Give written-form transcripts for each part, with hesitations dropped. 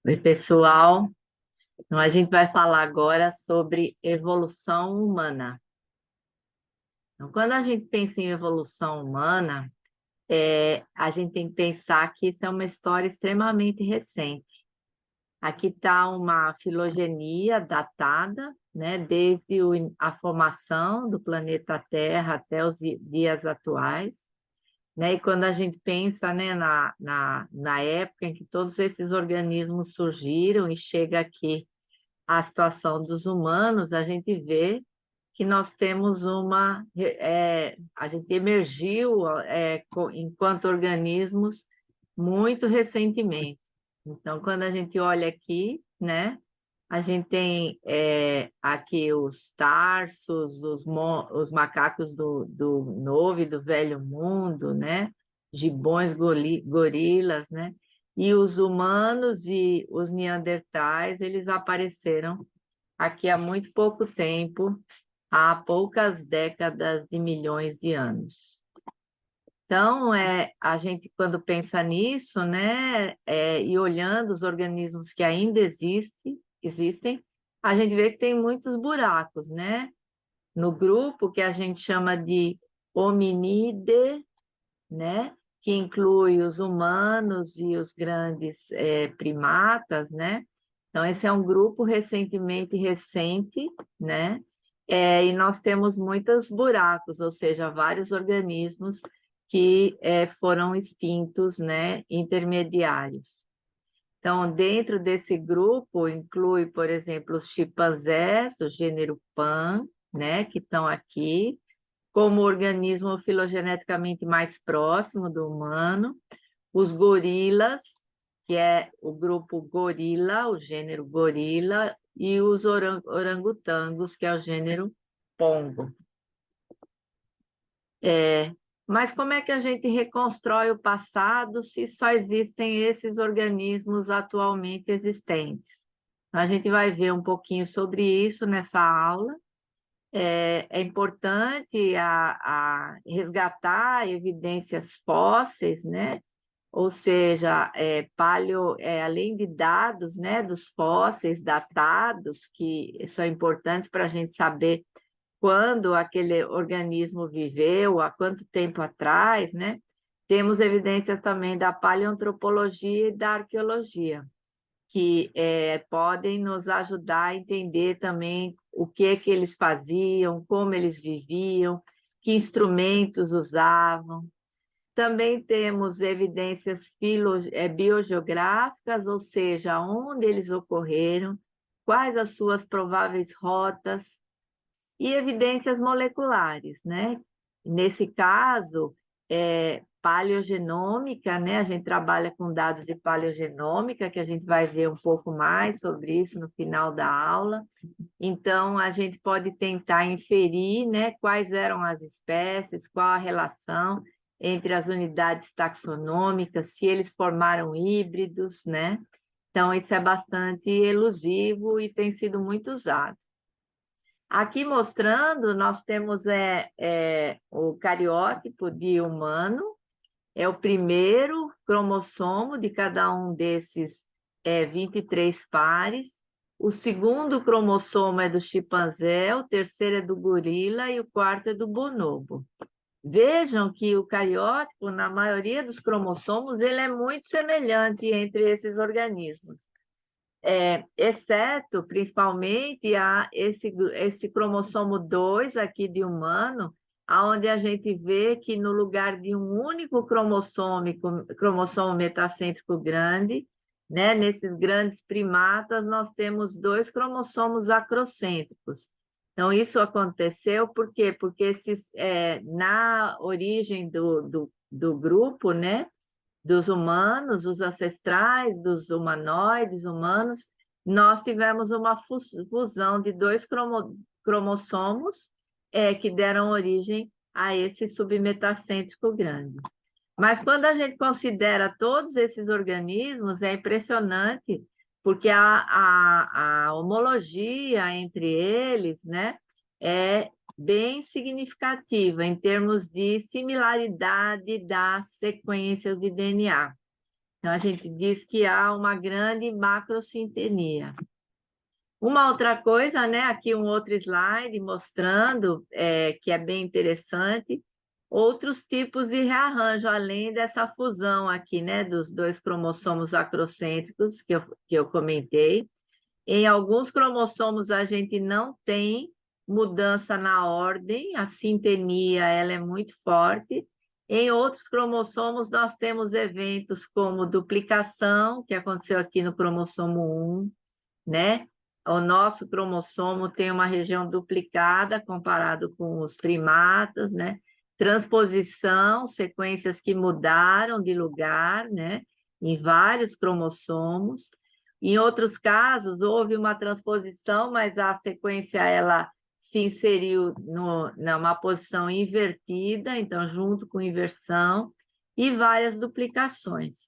Oi, pessoal. Então, a gente vai falar agora sobre evolução humana. Então, quando a gente pensa em evolução humana, a gente tem que pensar que isso é uma história extremamente recente. Aqui está uma filogenia datada, né, desde a formação do planeta Terra até os dias atuais. Né? E quando a gente pensa, né, na época em que todos esses organismos surgiram e chega aqui a situação dos humanos, a gente vê que nós temos a gente emergiu enquanto organismos muito recentemente. Então, quando a gente olha aqui, né, a gente tem aqui os tarsos, os macacos do Novo e do Velho Mundo, né, gibões, gorilas, né, e os humanos e os neandertais, eles apareceram aqui há muito pouco tempo, há poucas décadas de milhões de anos. Então, a gente, quando pensa nisso, né, e olhando os organismos que ainda existem, a gente vê que tem muitos buracos, né? No grupo que a gente chama de hominide, né, que inclui os humanos e os grandes primatas, né? Então, esse é um grupo recentemente recente, né? E nós temos muitos buracos, ou seja, vários organismos que foram extintos, né? Intermediários. Então, dentro desse grupo, inclui, por exemplo, os chimpanzés, o gênero Pan, né? Que estão aqui, como organismo filogeneticamente mais próximo do humano, os gorilas, que é o grupo gorila, o gênero gorila, e os orangotangos, que é o gênero pongo. É, mas como é que a gente reconstrói o passado se só existem esses organismos atualmente existentes? A gente vai ver um pouquinho sobre isso nessa aula. É importante a resgatar evidências fósseis, né? Ou seja, além de dados, né, dos fósseis datados, que são importantes para a gente saber quando aquele organismo viveu, há quanto tempo atrás, né? Temos evidências também da paleoantropologia e da arqueologia que podem nos ajudar a entender também o que eles faziam, como eles viviam, que instrumentos usavam. Também temos evidências biogeográficas, ou seja, onde eles ocorreram, quais as suas prováveis rotas, e evidências moleculares, né? Nesse caso, paleogenômica, né? A gente trabalha com dados de paleogenômica, que a gente vai ver um pouco mais sobre isso no final da aula. Então, a gente pode tentar inferir, né, quais eram as espécies, qual a relação entre as unidades taxonômicas, se eles formaram híbridos, né? Então, isso é bastante elusivo e tem sido muito usado. Aqui mostrando, nós temos o cariótipo de humano, é o primeiro cromossomo de cada um desses 23 pares. O segundo cromossomo é do chimpanzé, o terceiro é do gorila e o quarto é do bonobo. Vejam que o cariótipo, na maioria dos cromossomos, ele é muito semelhante entre esses organismos, exceto, principalmente, esse cromossomo 2 aqui de humano, aonde a gente vê que no lugar de um único cromossomo metacêntrico grande, né, nesses grandes primatas, nós temos dois cromossomos acrocêntricos. Então, isso aconteceu por quê? Porque na origem do grupo, né, dos humanos, os ancestrais dos humanoides humanos, nós tivemos uma fusão de dois cromossomos que deram origem a esse submetacêntrico grande. Mas quando a gente considera todos esses organismos, é impressionante, porque a homologia entre eles, né, é bem significativa em termos de similaridade das sequências de DNA. Então, a gente diz que há uma grande macrosintenia. Uma outra coisa, né? Aqui um outro slide mostrando que é bem interessante, outros tipos de rearranjo, além dessa fusão aqui, né? Dos dois cromossomos acrocêntricos que eu comentei. Em alguns cromossomos a gente não tem mudança na ordem, a sintenia ela é muito forte. Em outros cromossomos nós temos eventos como duplicação, que aconteceu aqui no cromossomo 1, né? O nosso cromossomo tem uma região duplicada comparado com os primatas, né? Transposição, sequências que mudaram de lugar, né? Em vários cromossomos. Em outros casos, houve uma transposição, mas a sequência ela se inseriu numa posição invertida, então, junto com inversão, e várias duplicações.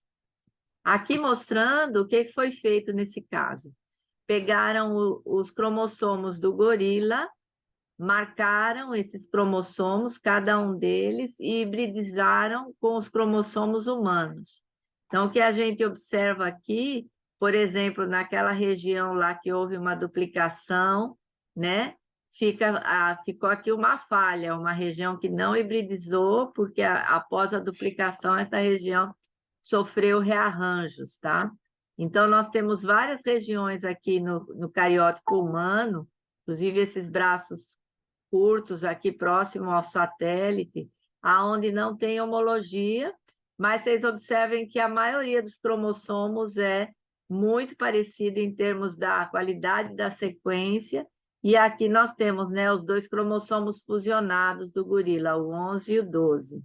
Aqui mostrando o que foi feito nesse caso. Pegaram os cromossomos do gorila, marcaram esses cromossomos, cada um deles, e hibridizaram com os cromossomos humanos. Então, o que a gente observa aqui, por exemplo, naquela região lá que houve uma duplicação, né? Ficou aqui uma falha, uma região que não hibridizou, porque após a duplicação, essa região sofreu rearranjos, tá? Então, nós temos várias regiões aqui no cariótipo humano, inclusive esses braços curtos aqui próximo ao satélite, aonde não tem homologia, mas vocês observem que a maioria dos cromossomos é muito parecida em termos da qualidade da sequência, e aqui nós temos, né, os dois cromossomos fusionados do gorila, o 11 e o 12.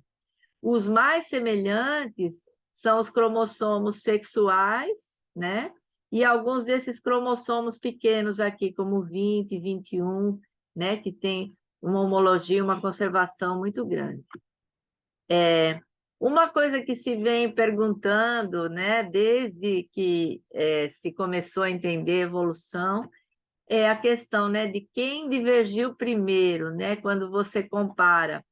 Os mais semelhantes são os cromossomos sexuais, né? E alguns desses cromossomos pequenos aqui, como 20, 21, né? Que tem uma homologia, uma conservação muito grande. Uma coisa que se vem perguntando, né? Desde que se começou a entender a evolução, é a questão, né? De quem divergiu primeiro, né? Quando você compara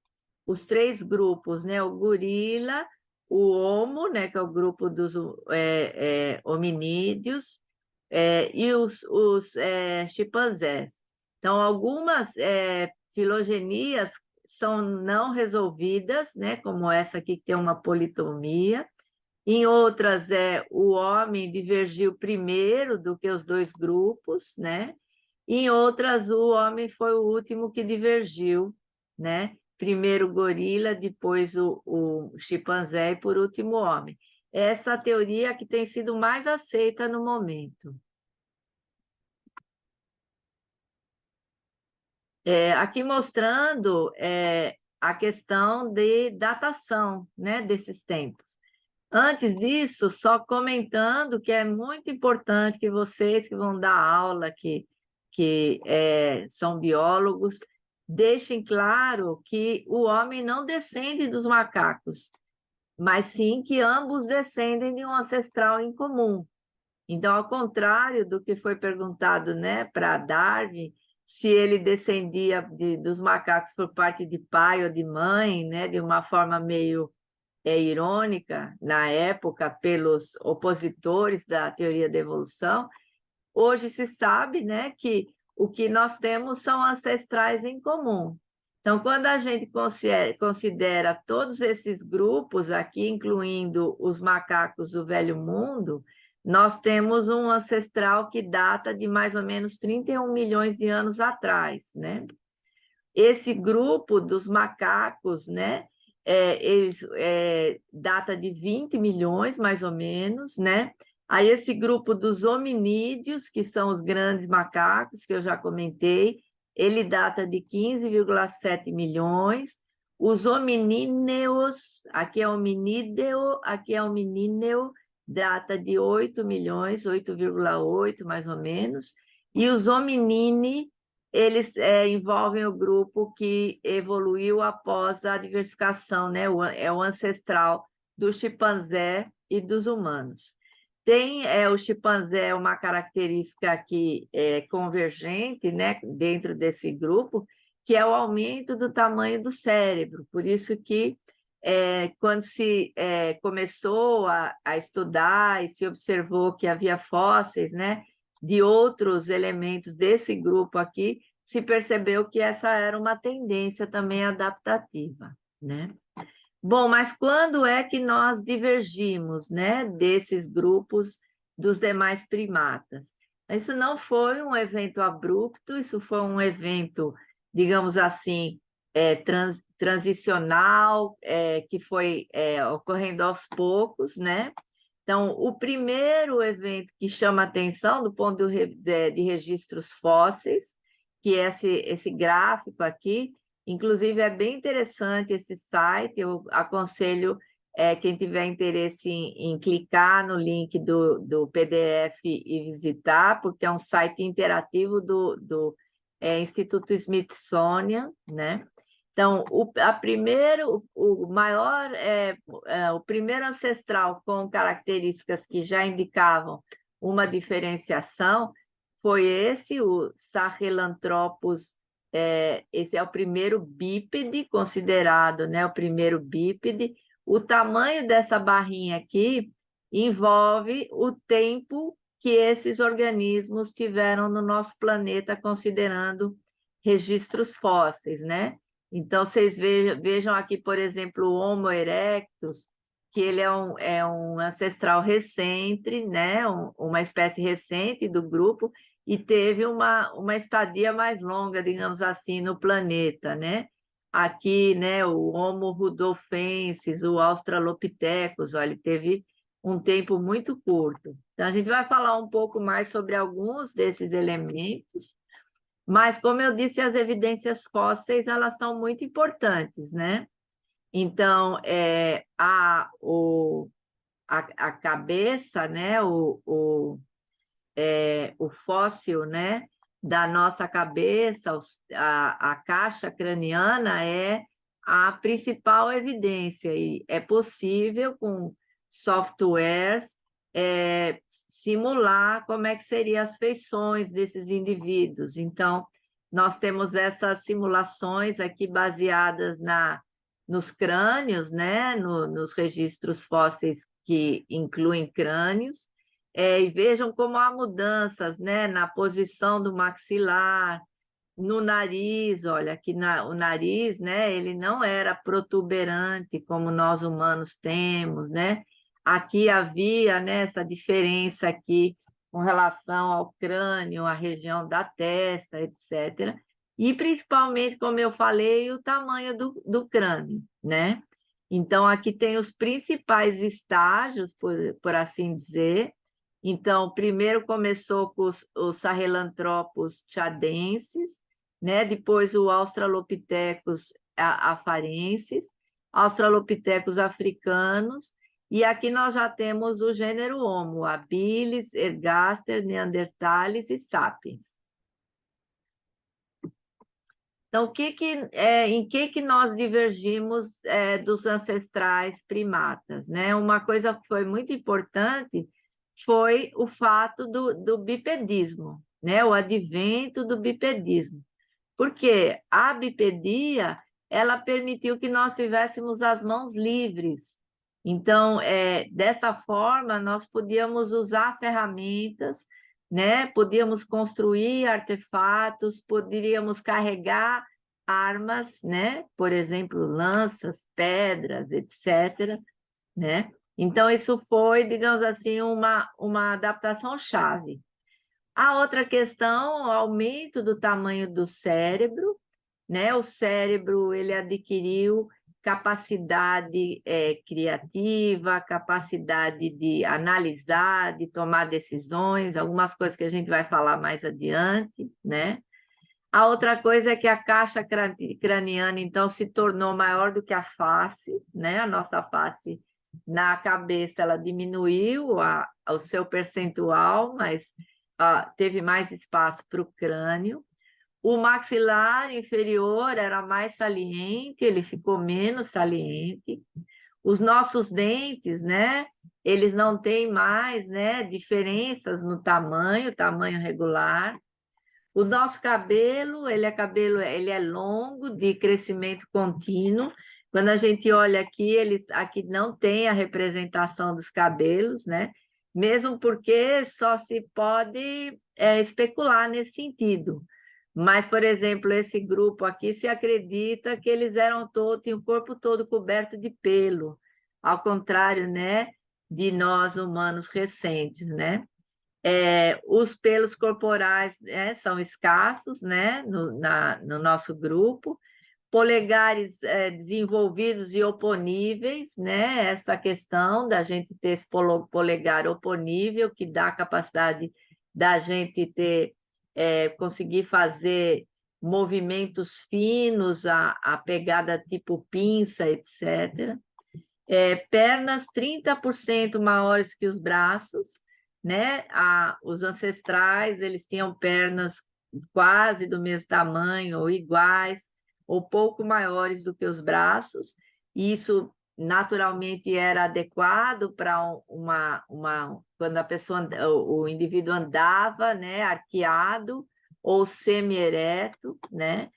os três grupos, né? O gorila, o Homo, né? Que é o grupo dos hominídeos, e os chimpanzés. Então, algumas filogenias são não resolvidas, né? Como essa aqui que tem uma politomia. Em outras, o homem divergiu primeiro do que os dois grupos, né? Em outras, o homem foi o último que divergiu, né? Primeiro o gorila, depois o chimpanzé e por último o homem. Essa teoria que tem sido mais aceita no momento. Aqui mostrando a questão de datação, né, desses tempos. Antes disso, só comentando que é muito importante que vocês que vão dar aula, que são biólogos, deixem claro que o homem não descende dos macacos, mas sim que ambos descendem de um ancestral em comum. Então, ao contrário do que foi perguntado, né, para Darwin, se ele descendia dos macacos por parte de pai ou de mãe, né, de uma forma meio irônica na época pelos opositores da teoria da evolução, hoje se sabe, né, que o que nós temos são ancestrais em comum. Então, quando a gente considera todos esses grupos aqui, incluindo os macacos do Velho Mundo, nós temos um ancestral que data de mais ou menos 31 milhões de anos atrás, né? Esse grupo dos macacos, né? Data de 20 milhões, mais ou menos, né? Aí esse grupo dos hominídeos, que são os grandes macacos, que eu já comentei, ele data de 15,7 milhões. Os hominíneos, aqui é hominídeo, aqui é hominíneo, data de 8 milhões, 8,8 mais ou menos. E os hominini, eles envolvem o grupo que evoluiu após a diversificação, né? É o ancestral do chimpanzé e dos humanos. Tem o chimpanzé uma característica que é convergente, né, dentro desse grupo, que é o aumento do tamanho do cérebro. Por isso que quando se começou a estudar e se observou que havia fósseis, né, de outros elementos desse grupo aqui, se percebeu que essa era uma tendência também adaptativa, né? Bom, mas quando é que nós divergimos, né, desses grupos dos demais primatas? Isso não foi um evento abrupto, isso foi um evento, digamos assim, transicional, que foi ocorrendo aos poucos, né? Então, o primeiro evento que chama atenção do ponto de registros fósseis, que é esse gráfico aqui, inclusive é bem interessante esse site, eu aconselho quem tiver interesse em clicar no link do PDF e visitar, porque é um site interativo do Instituto Smithsonian, né? Então, o primeiro ancestral com características que já indicavam uma diferenciação foi esse, o Sahelanthropus. Esse é o primeiro bípede considerado, né, o primeiro bípede. O tamanho dessa barrinha aqui envolve o tempo que esses organismos tiveram no nosso planeta, considerando registros fósseis, né? Então, vocês vejam aqui, por exemplo, o Homo erectus, que ele é um ancestral recente, né? Uma espécie recente do grupo, e teve uma estadia mais longa, digamos assim, no planeta, né? Aqui, né, o Homo rudolfensis, o Australopithecus, olha, ele teve um tempo muito curto. Então, a gente vai falar um pouco mais sobre alguns desses elementos, mas, como eu disse, as evidências fósseis, elas são muito importantes, né? Então, a cabeça, né? O fóssil, né? Da nossa cabeça, a caixa craniana é a principal evidência, e é possível, com softwares, simular como é que seriam as feições desses indivíduos. Então, nós temos essas simulações aqui baseadas nos crânios, né? Nos registros fósseis que incluem crânios, e vejam como há mudanças, né? Na posição do maxilar, no nariz, olha, aqui o nariz, né? Ele não era protuberante como nós humanos temos, né? Aqui havia, né, essa diferença aqui com relação ao crânio, à região da testa, etc. E principalmente, como eu falei, o tamanho do crânio, né? Então, aqui tem os principais estágios, por assim dizer. Então, primeiro começou com os Sahelanthropus tchadenses, né? Depois o Australopithecus afarensis, Australopithecus africanos, e aqui nós já temos o gênero Homo, habilis, ergaster, neanderthalis e sapiens. Então, em que nós divergimos dos ancestrais primatas, né? Uma coisa que foi muito importante foi o fato do bipedismo, né? O advento do bipedismo. Porque a bipedia, ela permitiu que nós tivéssemos as mãos livres. Então, dessa forma, nós podíamos usar ferramentas, né? Podíamos construir artefatos, poderíamos carregar armas, né? Por exemplo, lanças, pedras, etc., né? Então, isso foi, digamos assim, uma adaptação chave. A outra questão, o aumento do tamanho do cérebro, né? O cérebro, ele adquiriu capacidade criativa, capacidade de analisar, de tomar decisões, algumas coisas que a gente vai falar mais adiante, né? A outra coisa é que a caixa craniana, então, se tornou maior do que a face, né? A nossa face na cabeça, ela diminuiu o seu percentual, mas teve mais espaço para o crânio. O maxilar inferior era mais saliente, ele ficou menos saliente. Os nossos dentes, né? Eles não têm mais, né, diferenças no tamanho regular. O nosso cabelo, ele é longo, de crescimento contínuo, Quando a gente olha aqui, aqui não tem a representação dos cabelos, né? Mesmo porque só se pode especular nesse sentido. Mas, por exemplo, esse grupo aqui se acredita que eles eram todos, tinham o corpo todo coberto de pelo, ao contrário, né, de nós humanos recentes, né? Os pelos corporais, né, são escassos, né, no nosso grupo. Polegares desenvolvidos e oponíveis, né? Essa questão da gente ter esse polegar oponível, que dá a capacidade da gente ter, conseguir fazer movimentos finos, a pegada tipo pinça, etc. Pernas 30% maiores que os braços, né? Os ancestrais, eles tinham pernas quase do mesmo tamanho ou iguais, ou pouco maiores do que os braços. Isso naturalmente era adequado para quando a pessoa, o indivíduo andava, né, arqueado ou semi-ereto, né?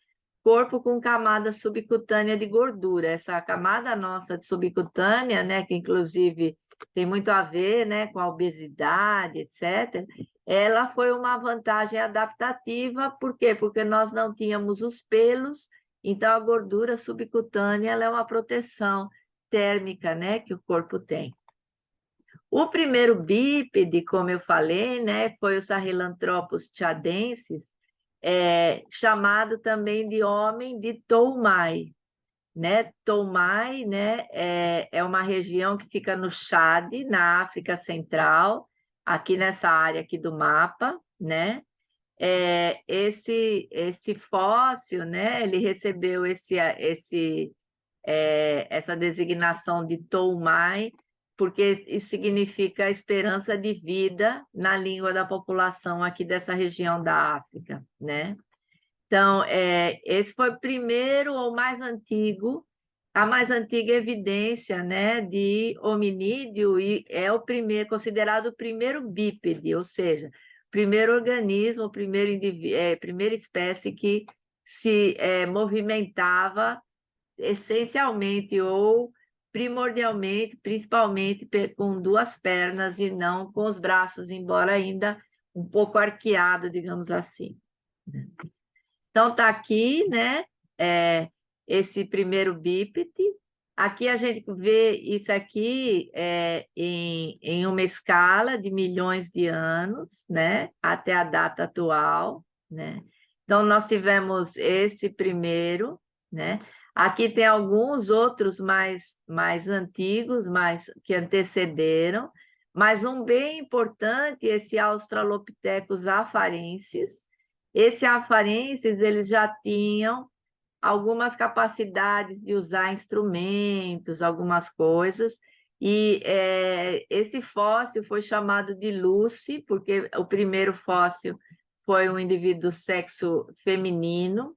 Corpo com camada subcutânea de gordura. Essa camada nossa de subcutânea, né, que inclusive tem muito a ver, né, com a obesidade, etc., ela foi uma vantagem adaptativa. Por quê? Porque nós não tínhamos os pelos, então a gordura subcutânea ela é uma proteção térmica, né, que o corpo tem. O primeiro bípede, como eu falei, né, foi o Sahelanthropus tchadensis, chamado também de homem de Toumai, né? Toumai, né, é uma região que fica no Chad, na África Central, aqui nessa área aqui do mapa, né? Esse fóssil, né, ele recebeu essa designação de Toumai, porque isso significa esperança de vida na língua da população aqui dessa região da África, né? Então, esse foi o primeiro ou mais antigo, a mais antiga evidência, né, de hominídeo, e é o primeiro, considerado o primeiro bípede, ou seja, o primeiro organismo, primeira espécie que se movimentava essencialmente ou primordialmente, principalmente com duas pernas e não com os braços, embora ainda um pouco arqueado, digamos assim. Então, está aqui, né, esse primeiro bípede. Aqui a gente vê isso aqui em uma escala de milhões de anos, né, até a data atual, né? Então, nós tivemos esse primeiro, né? Aqui tem alguns outros mais antigos, que antecederam, mas um bem importante, esse Australopithecus afarensis. Esse afarensis, eles já tinham algumas capacidades de usar instrumentos, algumas coisas, e esse fóssil foi chamado de Lucy, porque o primeiro fóssil foi um indivíduo do sexo feminino,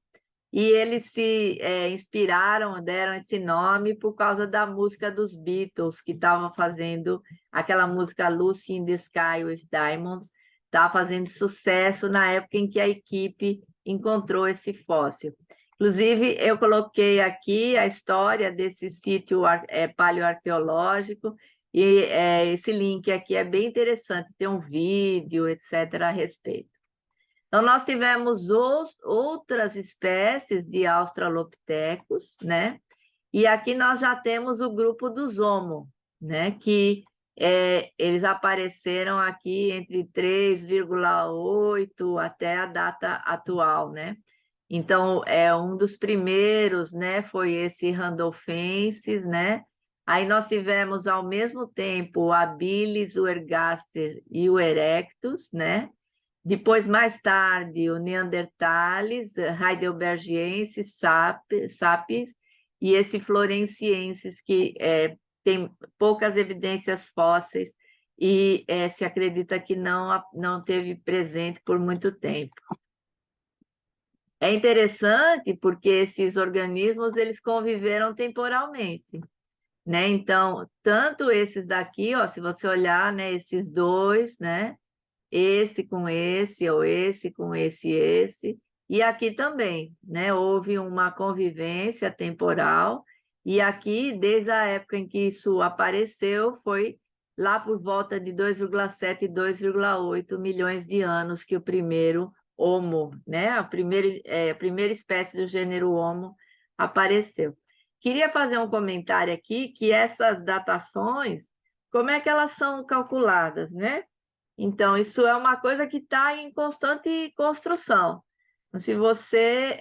e eles se inspiraram, deram esse nome por causa da música dos Beatles, que estavam fazendo aquela música Lucy in the Sky with Diamonds, estava fazendo sucesso na época em que a equipe encontrou esse fóssil. Inclusive, eu coloquei aqui a história desse sítio paleoarqueológico, e esse link aqui é bem interessante, tem um vídeo, etc., a respeito. Então, nós tivemos outras espécies de Australopithecus, né? E aqui nós já temos o grupo dos Homo, né? Que eles apareceram aqui entre 3,8 até a data atual, né? Então, um dos primeiros, né? Foi esse Randolfensis, né? Aí nós tivemos, ao mesmo tempo, o Habilis, o Ergaster e o Erectus, né? Depois, mais tarde, o Neanderthalis, Heidelbergiensis, sapiens, e esse Florenciensis, que tem poucas evidências fósseis e se acredita que não teve presente por muito tempo. É interessante porque esses organismos eles conviveram temporalmente, né? Então, tanto esses daqui, ó, se você olhar, né, esses dois, né? Esse com esse, ou esse com esse. E aqui também, né? Houve uma convivência temporal E aqui, desde a época em que isso apareceu, foi lá por volta de 2,7 e 2,8 milhões de anos que o primeiro Homo, né, a primeira espécie do gênero Homo apareceu. Queria fazer um comentário aqui que essas datações, como é que elas são calculadas, né? Então, isso é uma coisa que está em constante construção. Então, se você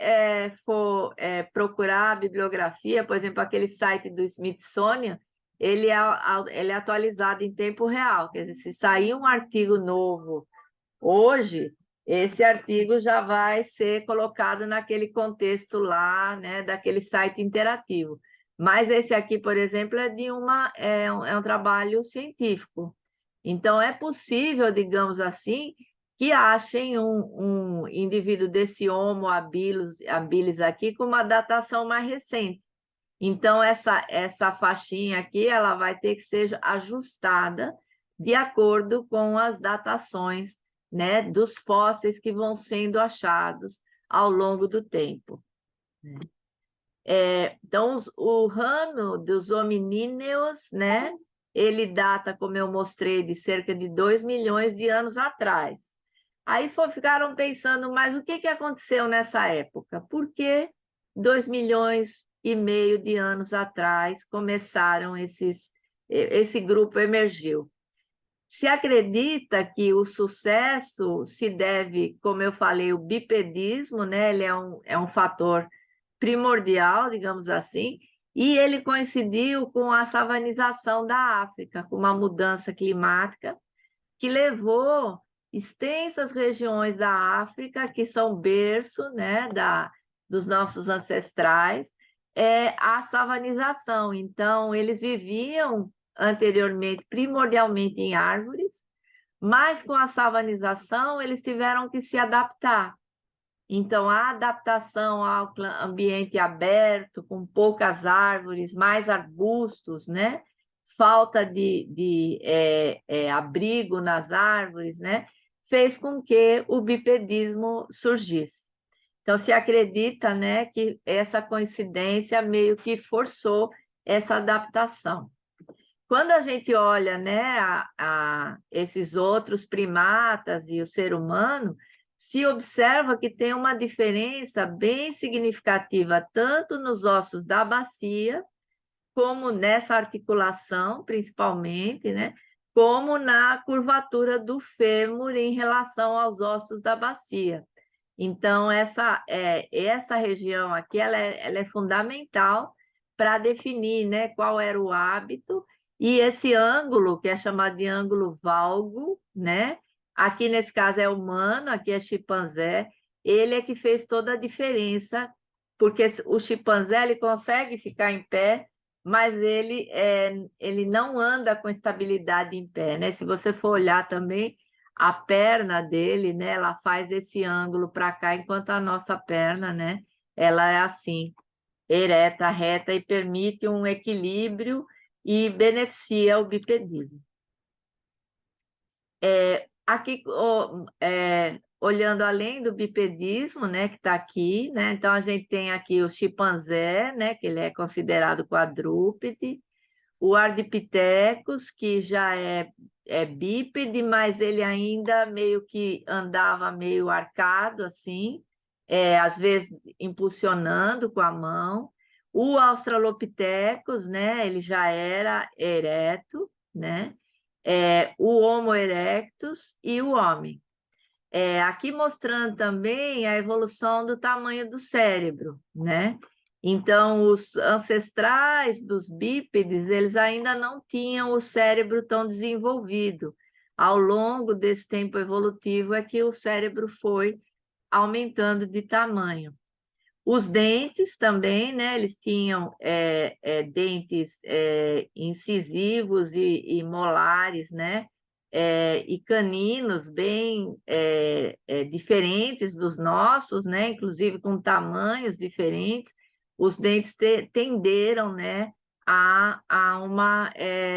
for procurar a bibliografia, por exemplo, aquele site do Smithsonian, ele é atualizado em tempo real. Quer dizer, se sair um artigo novo hoje, esse artigo já vai ser colocado naquele contexto lá, né, daquele site interativo. Mas esse aqui, por exemplo, é um trabalho científico. Então, é possível, digamos assim, que achem um indivíduo desse Homo habilis aqui com uma datação mais recente. Então, essa faixinha aqui, ela vai ter que ser ajustada de acordo com as datações, né, dos fósseis que vão sendo achados ao longo do tempo. Então, o ramo dos hominíneos, né, ele data, como eu mostrei, de cerca de 2 milhões de anos atrás. Aí ficaram pensando, mas o que aconteceu nessa época? Por que 2 milhões e meio de anos atrás começaram esse grupo emergiu? Se acredita que o sucesso se deve, como eu falei, o bipedismo, né? Ele é um fator primordial, digamos assim, e ele coincidiu com a savanização da África, com uma mudança climática que levou extensas regiões da África, que são berço, né, dos nossos ancestrais, à savanização. Então, eles viviam anteriormente, primordialmente em árvores, mas com a savanização eles tiveram que se adaptar. Então, a adaptação ao ambiente aberto, com poucas árvores, mais arbustos, né? Falta de abrigo nas árvores, né? Fez com que o bipedismo surgisse. Então, se acredita, né, que essa coincidência meio que forçou essa adaptação. Quando a gente olha, né, esses outros primatas e o ser humano, se observa que tem uma diferença bem significativa tanto nos ossos da bacia, como nessa articulação, principalmente, né, como na curvatura do fêmur em relação aos ossos da bacia. Então, essa região aqui ela é fundamental para definir, né, qual era o hábito, e esse ângulo, que é chamado de ângulo valgo, né? Aqui nesse caso é humano, aqui é chimpanzé, ele é que fez toda a diferença, porque o chimpanzé ele consegue ficar em pé, mas ele não anda com estabilidade em pé, né? Se você for olhar também, a perna dele, né, ela faz esse ângulo para cá, enquanto a nossa perna, né, ela é assim, ereta, reta, e permite um equilíbrio e beneficia o bipedismo. Aqui, olhando além do bipedismo, né, que está aqui, né, então a gente tem aqui o chimpanzé, né, que ele é considerado quadrúpede, o Ardipithecus, que já é bípede, mas ele ainda meio que andava meio arcado, assim, às vezes impulsionando com a mão. O Australopithecus, né, ele já era ereto, né? O Homo erectus e o homem. Aqui mostrando também a evolução do tamanho do cérebro, né? Então, os ancestrais dos bípedes, eles ainda não tinham o cérebro tão desenvolvido. Ao longo desse tempo evolutivo é que o cérebro foi aumentando de tamanho. Os dentes também, né? Eles tinham dentes incisivos e molares, né? E caninos bem diferentes dos nossos, né? Inclusive com tamanhos diferentes. Os dentes tenderam, né? a uma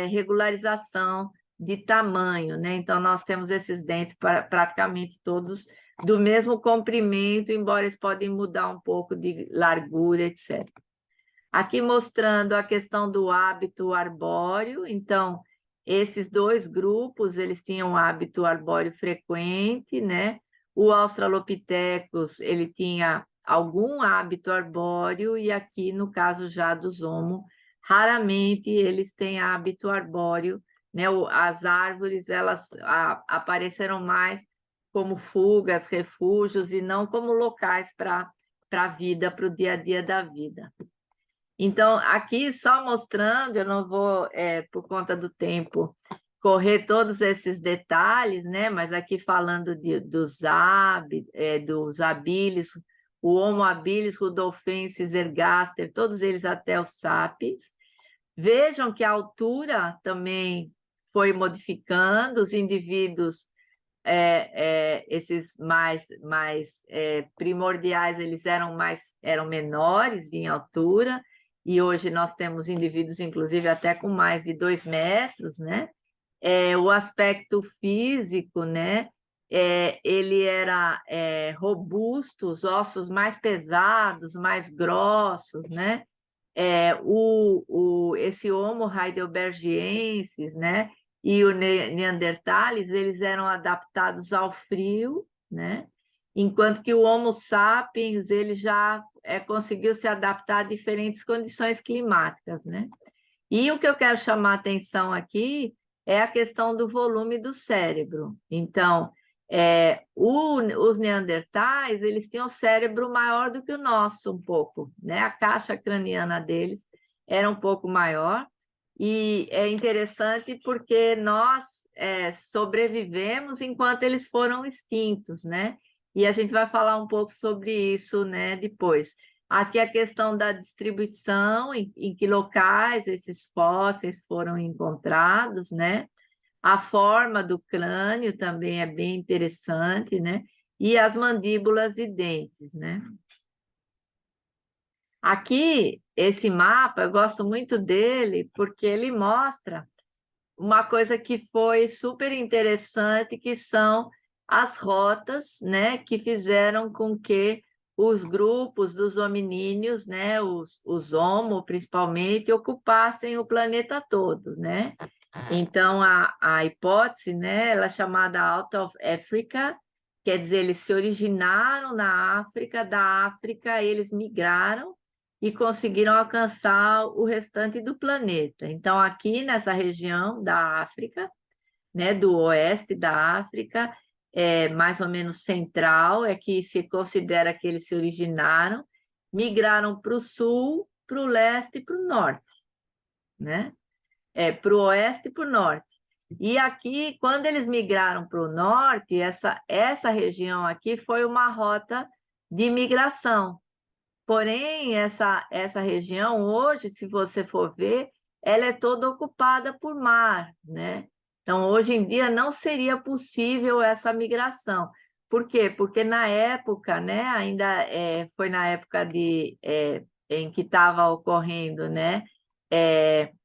regularização de tamanho, né? Então, nós temos esses dentes praticamente todos do mesmo comprimento, embora eles podem mudar um pouco de largura, etc. Aqui mostrando a questão do hábito arbóreo. Então, esses dois grupos, eles tinham um hábito arbóreo frequente, né? O Australopithecus, ele tinha algum hábito arbóreo, e aqui, no caso já dos Homo, raramente eles têm hábito arbóreo, né? As árvores, elas apareceram mais como fugas, refúgios, e não como locais para a vida, para o dia a dia da vida. Então, aqui só mostrando, eu não vou, por conta do tempo, correr todos esses detalhes, né? Mas aqui falando dos habilis, o Homo habilis, rudolfensis, ergaster, todos eles até os sapiens. Vejam que a altura também foi modificando, os indivíduos, esses mais primordiais, eles eram menores em altura, e hoje nós temos indivíduos, inclusive, até com mais de 2 metros, né? O aspecto físico, né? Ele era robusto, os ossos mais pesados, mais grossos, né? Esse Homo heidelbergiensis, né? E o Neanderthalis, eles eram adaptados ao frio, né? Enquanto que o Homo sapiens, ele já conseguiu se adaptar a diferentes condições climáticas, né? E o que eu quero chamar a atenção aqui é a questão do volume do cérebro. Então, os neandertais, eles tinham um cérebro maior do que o nosso, um pouco, né? A caixa craniana deles era um pouco maior, e é interessante porque nós sobrevivemos enquanto eles foram extintos, né? E a gente vai falar um pouco sobre isso, né, depois. Aqui a questão da distribuição, em que locais esses fósseis foram encontrados, né? A forma do crânio também é bem interessante, né? E as mandíbulas e dentes, né? Aqui, esse mapa, eu gosto muito dele porque ele mostra uma coisa que foi super interessante, que são as rotas, né, que fizeram com que os grupos dos hominíneos, né, os Homo principalmente, ocupassem o planeta todo, né? Então, a hipótese, né, ela é chamada Out of Africa, quer dizer, eles se originaram na África, da África eles migraram e conseguiram alcançar o restante do planeta. Então, aqui nessa região da África, né, do oeste da África, mais ou menos central, é que se considera que eles se originaram, migraram para o sul, para o leste e para o norte, né? Para o oeste e para o norte. E aqui, quando eles migraram para o norte, essa região aqui foi uma rota de migração. Porém, essa região hoje, se você for ver, ela é toda ocupada por mar, né? Então, hoje em dia não seria possível essa migração. Por quê? Porque na época, né, ainda foi na época em que estava ocorrendo, né,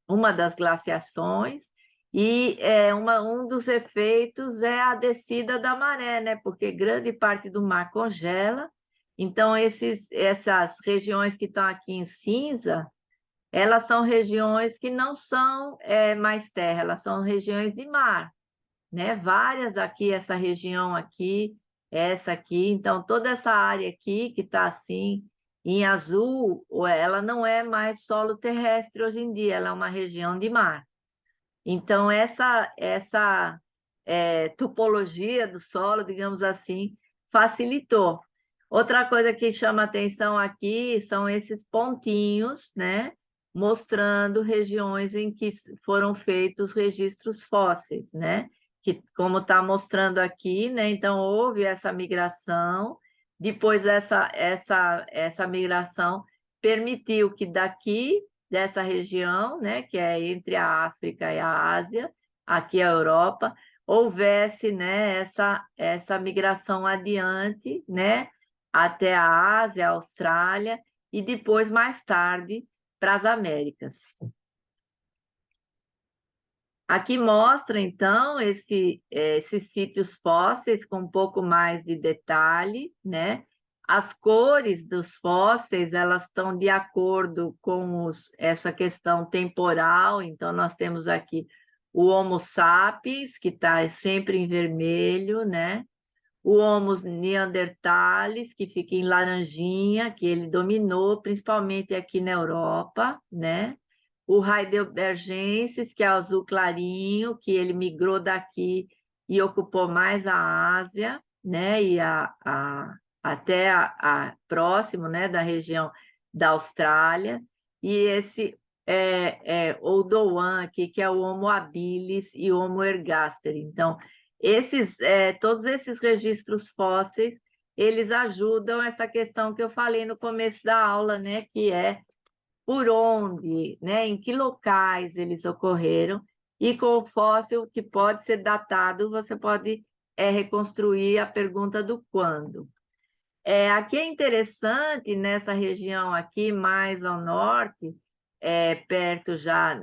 uma das glaciações, e um dos efeitos é a descida da maré, né? Porque grande parte do mar congela. Então, essas regiões que estão aqui em cinza, elas são regiões que não são mais terra, elas são regiões de mar, né? Várias aqui, essa região aqui, essa aqui. Então, toda essa área aqui que está assim, em azul, ela não é mais solo terrestre hoje em dia, ela é uma região de mar. Então, essa topologia do solo, digamos assim, facilitou. Outra coisa que chama atenção aqui são esses pontinhos, né? Mostrando regiões em que foram feitos registros fósseis, né? Que, como está mostrando aqui, né? Então, houve essa migração, depois essa migração permitiu que daqui dessa região, né, que é entre a África e a Ásia, aqui a Europa, houvesse, né, essa migração adiante, né, até a Ásia, a Austrália, e depois, mais tarde, para as Américas. Aqui mostra, então, esses sítios fósseis com um pouco mais de detalhe, né? as cores dos fósseis, elas estão de acordo com essa questão temporal. Então, nós temos aqui o Homo sapiens, que está sempre em vermelho, né? O Homo neanderthalis, que fica em laranjinha, que ele dominou, principalmente aqui na Europa, né? O heidelbergensis, que é azul clarinho, que ele migrou daqui e ocupou mais a Ásia, né? E até próximo, né? Da região da Austrália. E esse Oldowan aqui, que é o Homo habilis e o Homo ergaster. Então, todos esses registros fósseis, eles ajudam essa questão que eu falei no começo da aula, né? Que é por onde, né? Em que locais eles ocorreram, e com o fóssil que pode ser datado, você pode reconstruir a pergunta do quando. Aqui é interessante, nessa região aqui, mais ao norte, perto já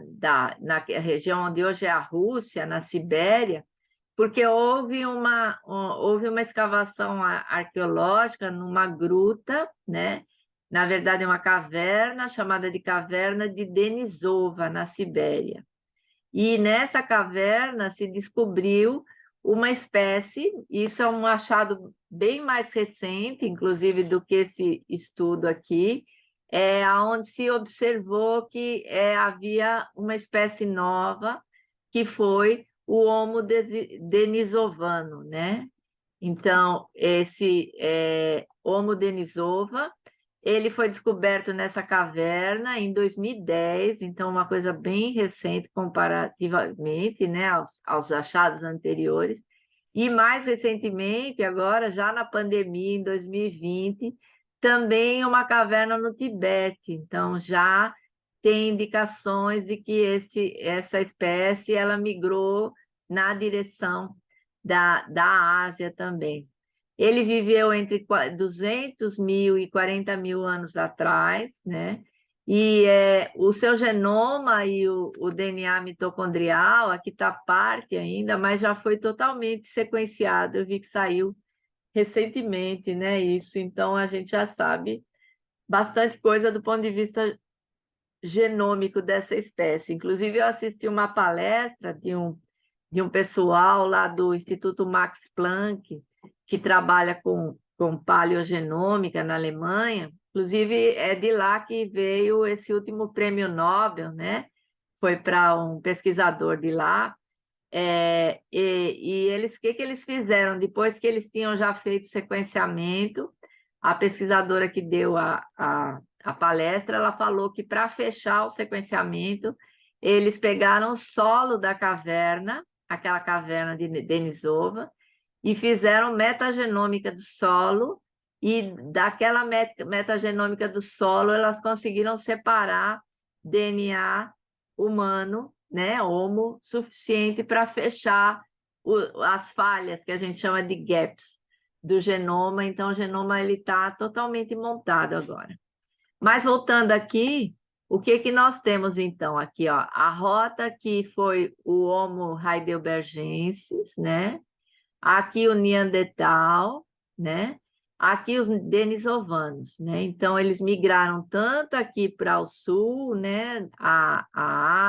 na região onde hoje é a Rússia, na Sibéria, porque houve uma escavação arqueológica numa gruta, né? Na verdade, é uma caverna chamada de Caverna de Denisova, na Sibéria. E nessa caverna se descobriu uma espécie, isso é um achado bem mais recente, inclusive, do que esse estudo aqui, onde se observou que havia uma espécie nova, que foi o Homo denisovano, né? Então, esse Homo denisova, ele foi descoberto nessa caverna em 2010, então uma coisa bem recente comparativamente, né, aos achados anteriores. E mais recentemente, agora já na pandemia, em 2020, também uma caverna no Tibete. Então já tem indicações de que essa espécie ela migrou na direção da Ásia também. Ele viveu entre 200 mil e 40 mil anos atrás, né? E o seu genoma e o DNA mitocondrial, aqui está parte ainda, mas já foi totalmente sequenciado. Eu vi que saiu recentemente, né? Isso, então a gente já sabe bastante coisa do ponto de vista genômico dessa espécie. Inclusive, eu assisti uma palestra de um pessoal lá do Instituto Max Planck, que trabalha com paleogenômica na Alemanha. Inclusive, é de lá que veio esse último prêmio Nobel, né? Foi para um pesquisador de lá. E eles, o que eles fizeram? Depois que eles tinham já feito sequenciamento, a pesquisadora que deu a palestra, ela falou que para fechar o sequenciamento, eles pegaram o solo da caverna, aquela caverna de Denisova, e fizeram metagenômica do solo, e daquela metagenômica do solo, elas conseguiram separar DNA humano, né, Homo, suficiente para fechar as falhas, que a gente chama de gaps, do genoma. Então, o genoma está totalmente montado agora. Mas voltando aqui, o que que nós temos então aqui, ó? A rota que foi o Homo heidelbergensis, né? Aqui o Neandertal, né? Aqui os denisovanos, né? Então eles migraram tanto aqui para o sul, né? A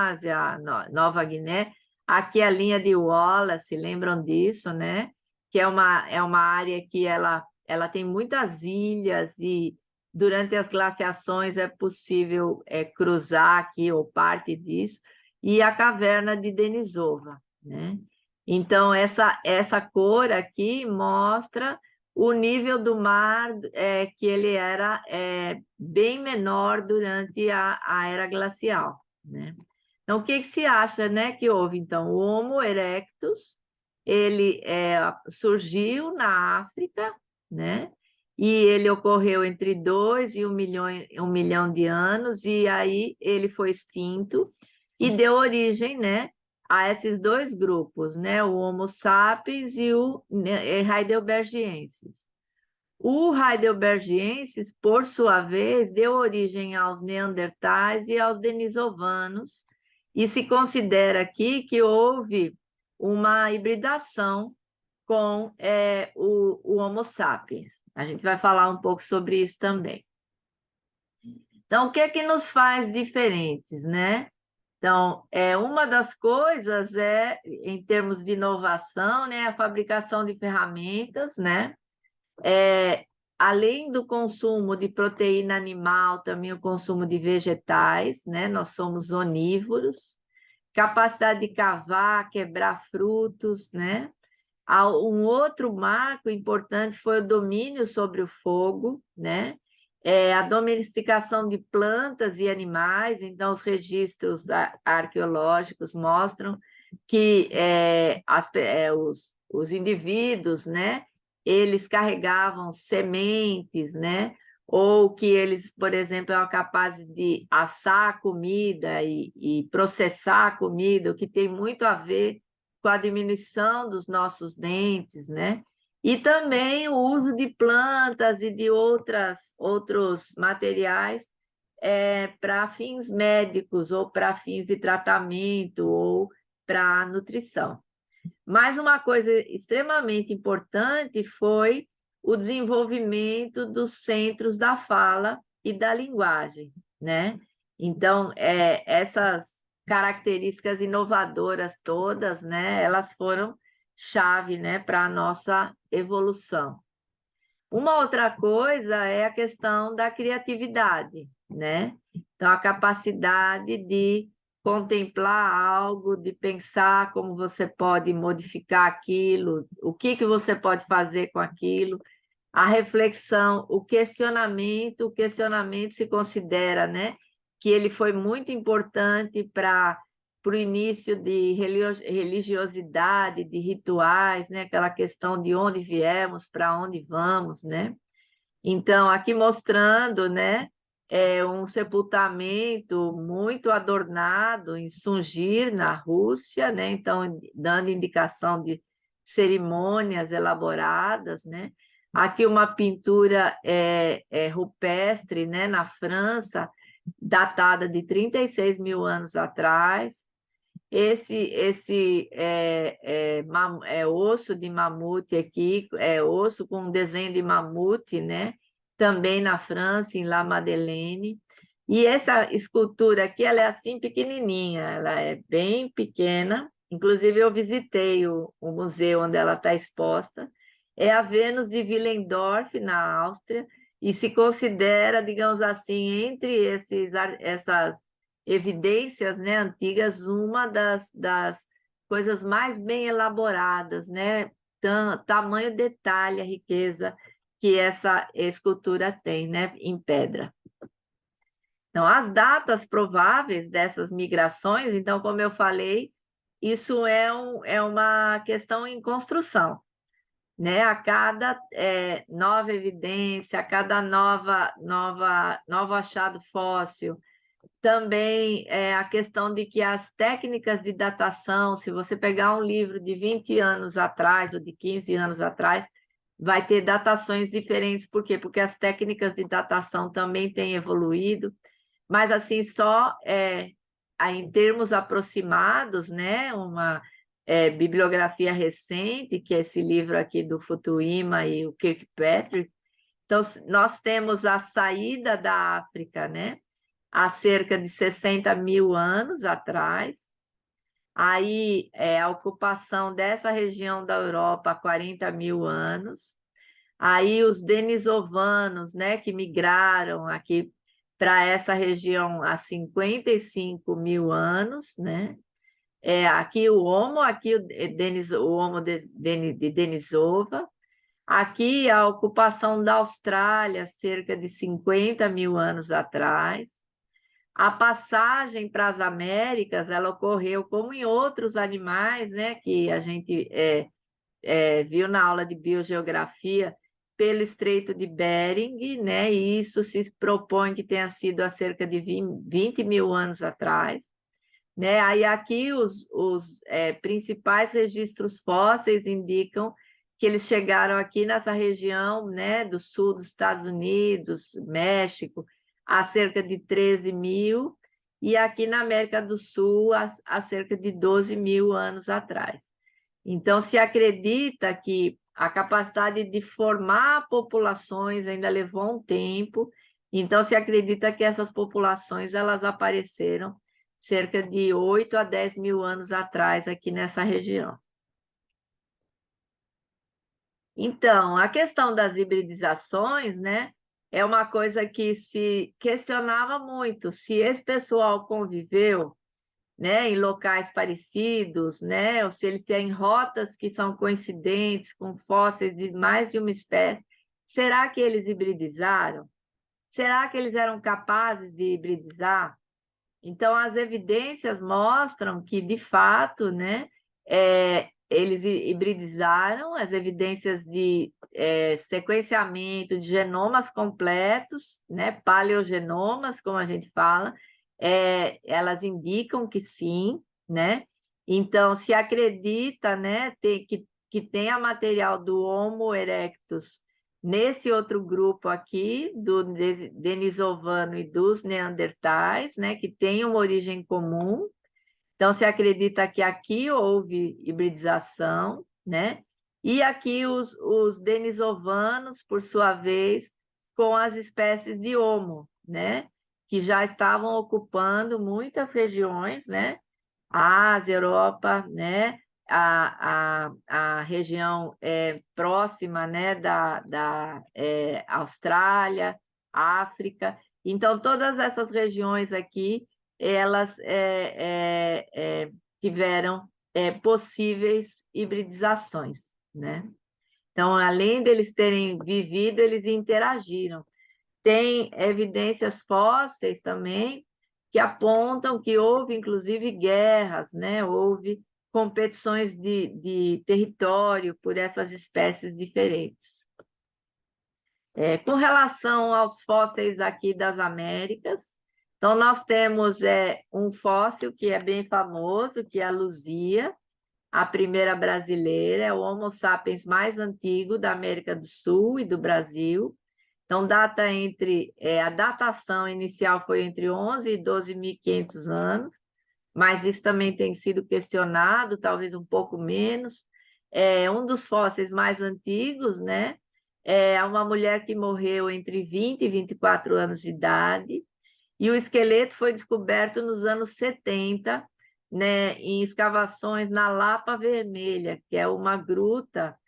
Ásia, a Nova Guiné, aqui a linha de Wallace, lembram disso, né? Que é uma área que ela tem muitas ilhas e durante as glaciações é possível cruzar aqui ou parte disso, e a caverna de Denisova, né? Então, essa cor aqui mostra o nível do mar, que ele era bem menor durante a era glacial, né? Então, o que se acha, né, que houve? Então, o Homo erectus, ele surgiu na África, né? E ele ocorreu entre 2 e 1 milhão de anos, e aí ele foi extinto e deu origem, né, a esses dois grupos, né? O Homo sapiens e o heidelbergensis. O heidelbergensis, por sua vez, deu origem aos neandertais e aos denisovanos, e se considera aqui que houve uma hibridação com o Homo sapiens. A gente vai falar um pouco sobre isso também. Então, o que é que nos faz diferentes, né? Então, uma das coisas em termos de inovação, né, a fabricação de ferramentas, né? Além do consumo de proteína animal, também o consumo de vegetais, né? Nós somos onívoros, capacidade de cavar, quebrar frutos, né? Um outro marco importante foi o domínio sobre o fogo, né? A domesticação de plantas e animais. Então, os registros arqueológicos mostram que os indivíduos, né? Eles carregavam sementes, né? Ou que eles, por exemplo, eram capazes de assar a comida e processar a comida, o que tem muito a ver com a diminuição dos nossos dentes, né? E também o uso de plantas e de outros materiais para fins médicos, ou para fins de tratamento, ou para nutrição. Mas uma coisa extremamente importante foi o desenvolvimento dos centros da fala e da linguagem, né? Então, essas características inovadoras todas, né? Elas foram chave, né, para a nossa evolução. Uma outra coisa é a questão da criatividade, né? Então, a capacidade de contemplar algo, de pensar como você pode modificar aquilo, o que você pode fazer com aquilo, a reflexão, o questionamento se considera, né, que ele foi muito importante para o início de religiosidade, de rituais, né, aquela questão de onde viemos, para onde vamos, né? Então, aqui mostrando, né, um sepultamento muito adornado em Sungir, na Rússia, né? Então, dando indicação de cerimônias elaboradas, né? Aqui uma pintura rupestre, né, na França, datada de 36 mil anos atrás. Esse osso de mamute aqui, osso com um desenho de mamute, né? Também na França, em La Madeleine. E essa escultura aqui, ela é assim pequenininha, ela é bem pequena. Inclusive, eu visitei o museu onde ela está exposta. É a Vênus de Willendorf, na Áustria, e se considera, digamos assim, entre essas evidências, né, antigas, uma das coisas mais bem elaboradas, né? Tamanho, detalhe, a riqueza que essa escultura tem, né, em pedra. Então, as datas prováveis dessas migrações, então, como eu falei, isso é uma questão em construção, né? A cada nova evidência, a cada novo achado fóssil, também a questão de que as técnicas de datação, se você pegar um livro de 20 anos atrás ou de 15 anos atrás, vai ter datações diferentes. Por quê? Porque as técnicas de datação também têm evoluído, mas assim, só em termos aproximados, né? Uma bibliografia recente, que é esse livro aqui do Futuyma e o Kirkpatrick. Então, nós temos a saída da África, né? Há cerca de 60 mil anos atrás. Aí, a ocupação dessa região da Europa há 40 mil anos. Aí, os denisovanos, né, que migraram aqui para essa região há 55 mil anos, né? Aqui o Homo, aqui o Homo de Denisova. Aqui a ocupação da Austrália, cerca de 50 mil anos atrás. A passagem para as Américas, ela ocorreu como em outros animais, né, que a gente viu na aula de biogeografia, pelo Estreito de Bering, né, e isso se propõe que tenha sido há cerca de 20 mil anos atrás. Né? Aí aqui os principais registros fósseis indicam que eles chegaram aqui nessa região, né, do sul dos Estados Unidos, México, há cerca de 13 mil, e aqui na América do Sul há cerca de 12 mil anos atrás. Então, se acredita que a capacidade de formar populações ainda levou um tempo, então se acredita que essas populações elas apareceram cerca de 8 a 10 mil anos atrás aqui nessa região. Então, a questão das hibridizações, né, é uma coisa que se questionava muito, se esse pessoal conviveu, né, em locais parecidos, né, ou se eles têm rotas que são coincidentes com fósseis de mais de uma espécie, será que eles hibridizaram? Será que eles eram capazes de hibridizar? Então, as evidências mostram que, de fato, né, eles hibridizaram, as evidências de sequenciamento de genomas completos, né, paleogenomas, como a gente fala, elas indicam que sim, né? Então, se acredita, né, que tenha material do Homo erectus nesse outro grupo aqui, do denisovano e dos neandertais, né, que tem uma origem comum. Então, se acredita que aqui houve hibridização, né? E aqui os denisovanos, por sua vez, com as espécies de Homo, né? Que já estavam ocupando muitas regiões, né? A Ásia, Europa, né? A região próxima, né? Da Austrália, África. Então, todas essas regiões aqui, elas tiveram possíveis hibridizações, né? Então, além deles terem vivido, eles interagiram. Tem evidências fósseis também que apontam que houve, inclusive, guerras, né? Houve competições de território por essas espécies diferentes. Com relação aos fósseis aqui das Américas, então nós temos um fóssil que é bem famoso, que é a Luzia, a primeira brasileira, é o Homo sapiens mais antigo da América do Sul e do Brasil. Então, a datação inicial foi entre 11 e 12.500 anos, mas isso também tem sido questionado, talvez um pouco menos. É um dos fósseis mais antigos, né? É uma mulher que morreu entre 20 e 24 anos de idade, e o esqueleto foi descoberto nos anos 70, né, em escavações na Lapa Vermelha, que é uma gruta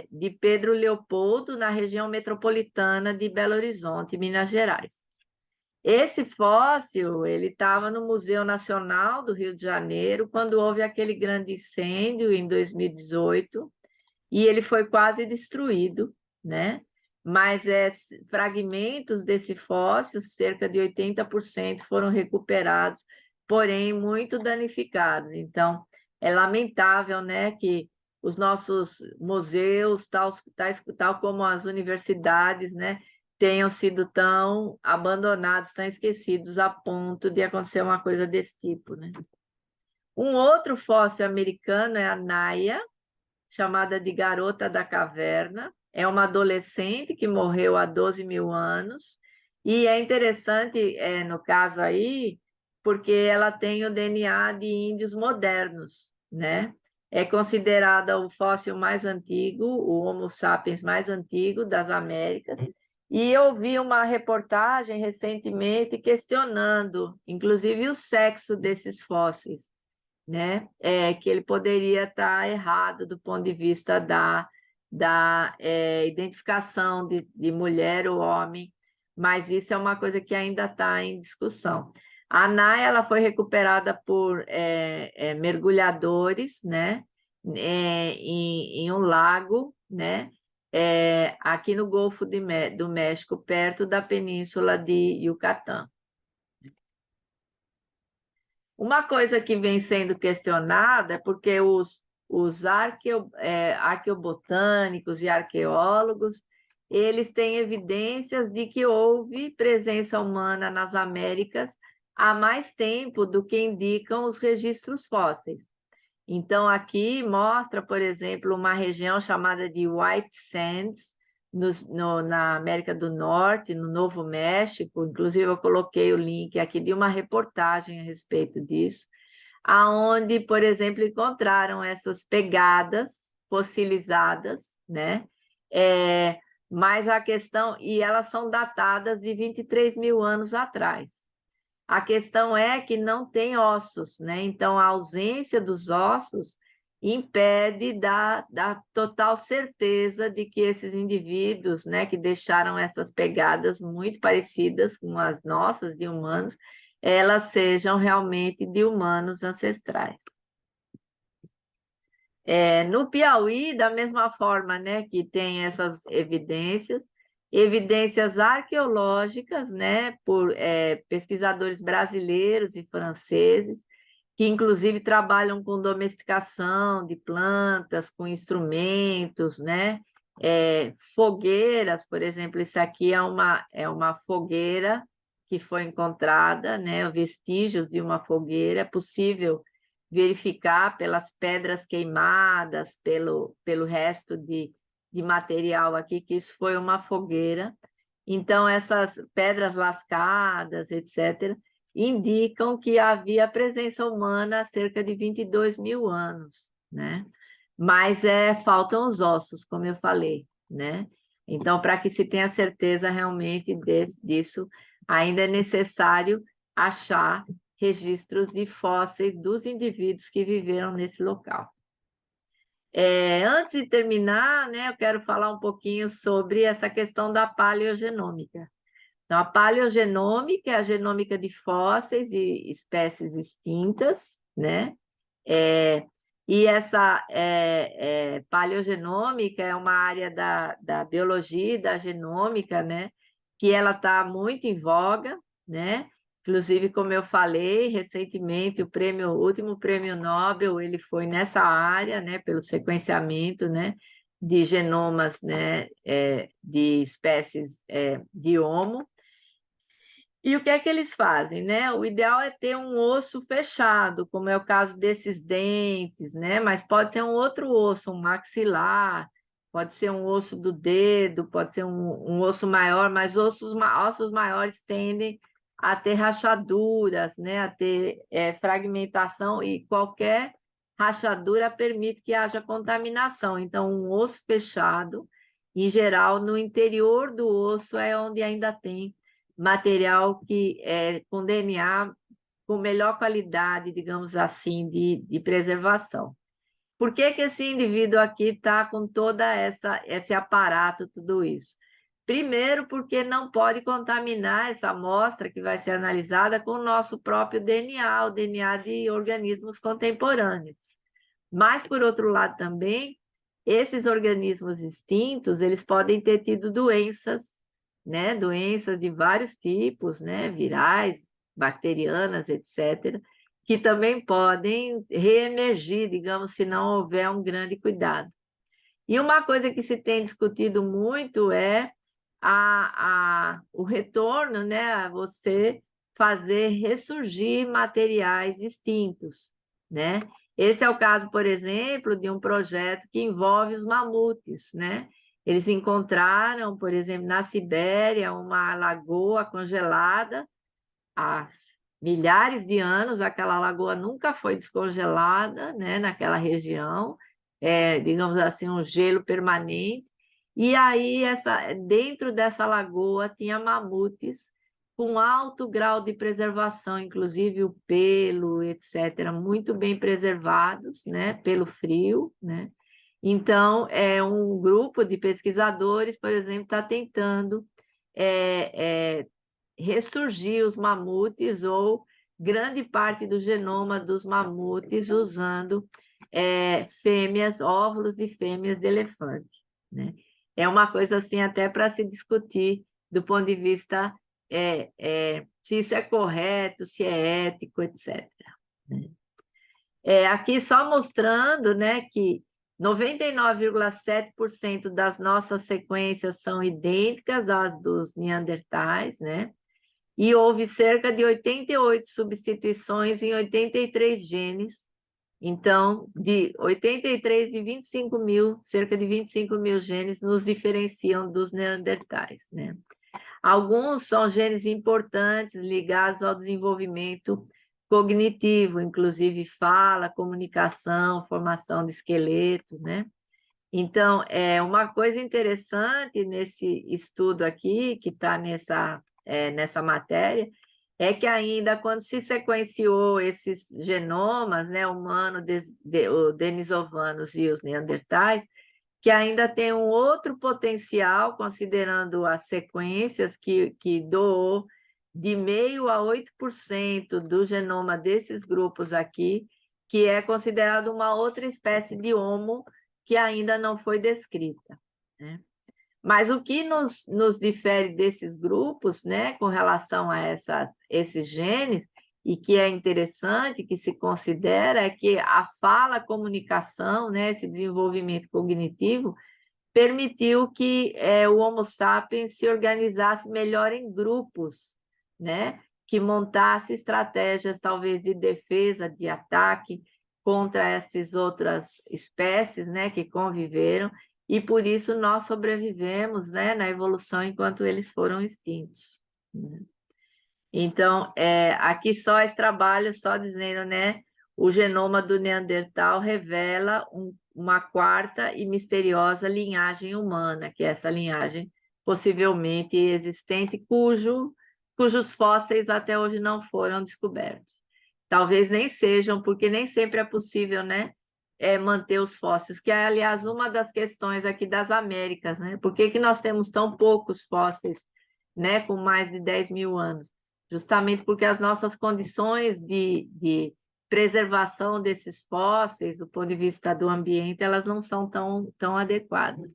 de Pedro Leopoldo, na região metropolitana de Belo Horizonte, Minas Gerais. Esse fóssil ele estava no Museu Nacional do Rio de Janeiro quando houve aquele grande incêndio em 2018 e ele foi quase destruído, né? Mas fragmentos desse fóssil, cerca de 80%, foram recuperados, porém muito danificados. Então, é lamentável, né, que os nossos museus, tal como as universidades, né, tenham sido tão abandonados, tão esquecidos, a ponto de acontecer uma coisa desse tipo, né? Um outro fóssil americano é a Naya, chamada de Garota da Caverna. É uma adolescente que morreu há 12 mil anos. E é interessante, no caso aí, porque ela tem o DNA de índios modernos, né? É considerada o fóssil mais antigo, o Homo sapiens mais antigo das Américas. E eu vi uma reportagem recentemente questionando, inclusive, o sexo desses fósseis, né? Que ele poderia estar errado do ponto de vista da identificação de mulher ou homem, mas isso é uma coisa que ainda está em discussão. A Naya ela foi recuperada por mergulhadores, né? Em um lago, né? Aqui no Golfo do México, perto da península de Yucatán. Uma coisa que vem sendo questionada é porque os arqueobotânicos e arqueólogos, eles têm evidências de que houve presença humana nas Américas há mais tempo do que indicam os registros fósseis. Então, aqui mostra, por exemplo, uma região chamada de White Sands, na América do Norte, no Novo México. Inclusive, eu coloquei o link aqui de uma reportagem a respeito disso, aonde, por exemplo, encontraram essas pegadas fossilizadas, né? Mas a questão, e elas são datadas de 23 mil anos atrás. A questão é que não tem ossos, né? Então, a ausência dos ossos impede da total certeza de que esses indivíduos, né, que deixaram essas pegadas muito parecidas com as nossas de humanos, elas sejam realmente de humanos ancestrais. No Piauí, da mesma forma, né, que tem essas evidências arqueológicas, né, por pesquisadores brasileiros e franceses, que inclusive trabalham com domesticação de plantas, com instrumentos, né, fogueiras, por exemplo, isso aqui é uma fogueira que foi encontrada, né, vestígios de uma fogueira, é possível verificar pelas pedras queimadas, pelo resto de material aqui, que isso foi uma fogueira. Então, essas pedras lascadas, etc., indicam que havia presença humana há cerca de 22 mil anos, né? Mas faltam os ossos, como eu falei, né? Então, para que se tenha certeza realmente disso, ainda é necessário achar registros de fósseis dos indivíduos que viveram nesse local. Antes de terminar, né, eu quero falar um pouquinho sobre essa questão da paleogenômica. Então, a paleogenômica é a genômica de fósseis e espécies extintas, né? E essa paleogenômica é uma área da biologia e da genômica, né? Que ela está muito em voga, né? Inclusive, como eu falei, recentemente o último prêmio Nobel ele foi nessa área, né? Pelo sequenciamento, né? De genomas, né? De espécies de Homo. E o que é que eles fazem, né? O ideal é ter um osso fechado, como é o caso desses dentes, né? Mas pode ser um outro osso, um maxilar, pode ser um osso do dedo, pode ser um osso maior, mas ossos maiores tendem a ter rachaduras, né? A ter fragmentação e qualquer rachadura permite que haja contaminação. Então, um osso fechado, em geral, no interior do osso é onde ainda tem material que com DNA com melhor qualidade, digamos assim, de preservação. Por que esse indivíduo aqui está com toda esse aparato, tudo isso? Primeiro, porque não pode contaminar essa amostra que vai ser analisada com o nosso próprio DNA, o DNA de organismos contemporâneos. Mas, por outro lado, também, esses organismos extintos, eles podem ter tido doenças, né? Doenças de vários tipos, né? Virais, bacterianas, etc., que também podem reemergir, digamos, se não houver um grande cuidado. E uma coisa que se tem discutido muito é o retorno, né? A você fazer ressurgir materiais extintos, né? Esse é o caso, por exemplo, de um projeto que envolve os mamutes, né? Eles encontraram, por exemplo, na Sibéria, uma lagoa congelada há milhares de anos, aquela lagoa nunca foi descongelada, né, naquela região, digamos assim, um gelo permanente. E aí, dentro dessa lagoa, tinha mamutes com alto grau de preservação, inclusive o pelo, etc., muito bem preservados, né, pelo frio, né? Então, um grupo de pesquisadores, por exemplo, está tentando ressurgir os mamutes ou grande parte do genoma dos mamutes usando fêmeas, óvulos de fêmeas de elefante, né? É uma coisa assim até para se discutir do ponto de vista se isso é correto, se é ético, etc., né? Aqui só mostrando, né, que 99,7% das nossas sequências são idênticas às dos neandertais, né? E houve cerca de 88 substituições em 83 genes. Então, de 83 de 25 mil, cerca de 25 mil genes nos diferenciam dos neandertais, né? Alguns são genes importantes ligados ao desenvolvimento cognitivo, inclusive fala, comunicação, formação de esqueleto, né? Então, uma coisa interessante nesse estudo aqui, que está nessa matéria, é que ainda quando se sequenciou esses genomas, né, humano, o denisovanos e os neandertais, que ainda tem um outro potencial, considerando as sequências que doou de 0,5% a 8% do genoma desses grupos aqui, que é considerado uma outra espécie de Homo que ainda não foi descrita, né? Mas o que nos difere desses grupos, né, com relação a esses genes, e que é interessante, que se considera, é que a fala, a comunicação, né, esse desenvolvimento cognitivo, permitiu que o Homo sapiens se organizasse melhor em grupos, né, que montasse estratégias, talvez, de defesa, de ataque contra essas outras espécies, né, que conviveram, e por isso nós sobrevivemos, né, na evolução enquanto eles foram extintos, né? Então, aqui só esse trabalho, só dizendo, né, o genoma do Neandertal revela uma quarta e misteriosa linhagem humana, que é essa linhagem possivelmente existente, cujos fósseis até hoje não foram descobertos. Talvez nem sejam, porque nem sempre é possível, né, manter os fósseis, que é, aliás, uma das questões aqui das Américas, né? Por que nós temos tão poucos fósseis, né, com mais de 10 mil anos? Justamente porque as nossas condições de preservação desses fósseis, do ponto de vista do ambiente, elas não são tão adequadas.